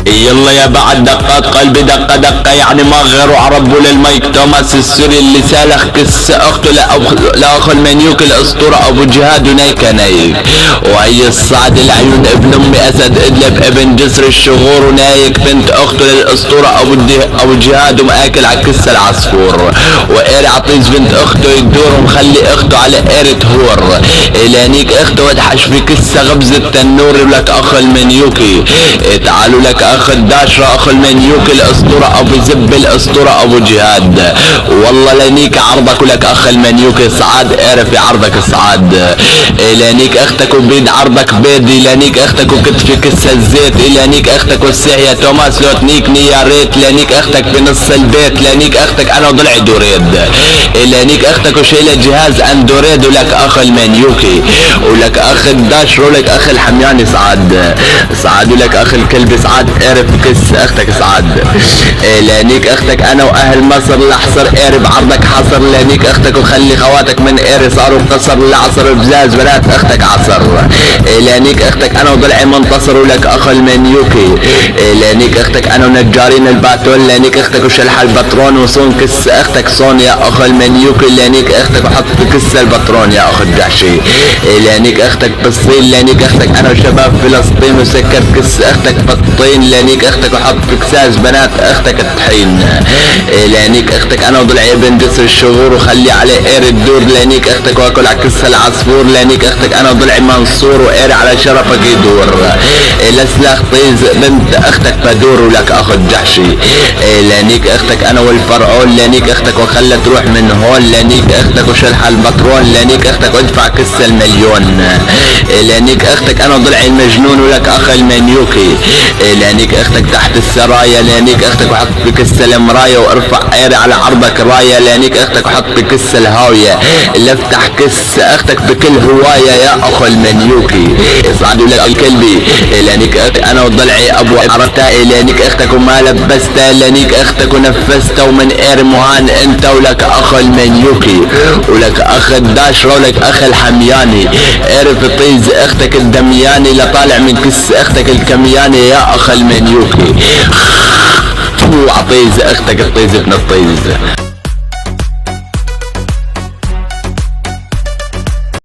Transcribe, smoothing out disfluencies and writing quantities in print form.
يلا يا بعد دقات قلبي دقة دقة، يعني ما غيروا عربوا للمايك توماس السوري اللي سالخ كس اخته لاخو المنيوك الاسطورة ابو جهاد ونايكا نايك، وهي الصعد العيون ابن امي اسد ادلب ابن جسر الشغور ونايك بنت اخته للاسطورة ابو جهاد وماكل على كس العصفور، وقير عطيز بنت اخته يدور ومخلي اخته على قيرة هور، الانيك اخته ودحش في كسة غبز التنور لك اخ المنيوكي، تعالوا لك اخ الداشرة اخ المنيوكي الاسطورة ابو زب الاسطورة ابو جهاد، والله لانيك عرضك ولك اخ المنيوكي صعاد اعرف يا عرضك الصعاد، لانيك اختك وبيد عرضك بيدي، لانيك اختك وكتفي كسة الزيت، لانيك اختك والسيح يا توماس لو تنيكني يا ريت، لانيك اختك بنص البيت، لانيك اختك انا وضلعي دوريد، لانيك اختك وشيلة جهاز اندوريد، ولك اخ المنيوكي ولك اخ الداشر ولك اخ الحمياني صعاد ولك اخ الكلب صعاد اعرف كس اختك صعاد، لانيك اختك انا واهل مصر لحصر اعرف عرضك حصر، لانيك اختك وخلي خواتك من ايري صاروا قصر لعصر بزاز بنات اختك عصر، لانيك اختك انا وضلعي منتصر ولك اخ المنيوكي، لانيك اختك انا ونجارين الباتول، لانيك اختك وشلح البطرون وصون كس اختك صون يا اخ المنيوكي، لانيك اختك وحط في كس البطرون يا اخ الجحشي، لانيك اختك بالصين، لانيك اختك انا وشباب فلسطين وسكر كس اختك بالطين، لانيك اختك وحط في كساز بنات اختك الطحين، لانيك اختك انا وضلعي بن جسر الشغور وخلي عليه قير الدور، لانيك اختك واكل على كس العصفور، لانيك اختك انا وضلعي منصور وقير على شرفك يدور، لسلاخ طيز بنت اختك بدور ولك اخو الجحشي، لانيك اختك انا والفرعون، لانيك اختك وخلى تروح من هون، لانيك اختك وشلح البطرون، لانيك اختك وادفع كس المليون، لانيك اختك انا وضلعي المجنون ولك اخ المنيوكي، لانيك اختك تحت السرايا، لانيك اختك وحط في كس المرايا وارفع قيري على عرضك راية، لانيك اختك وحط في كس الهاوية اللي افتح كس اختك بكل هواية يا اخو المنيوكي، اصعدوا لك الكلبي، لانيك اختك انا وضلعي ابو عرتائي، لانيك اختك وما لبستها، لانيك اختك ونفستها ومن قير مهان انت ولك اخ المنيوكي، ولك اخ الداشرة ولك اخ الحمياني، اعرف طيز اختك الدمياني لطالع من كس اختك الكمياني يا اخ المنيوكي، وعطيز اختك الطيز ابن الطيز.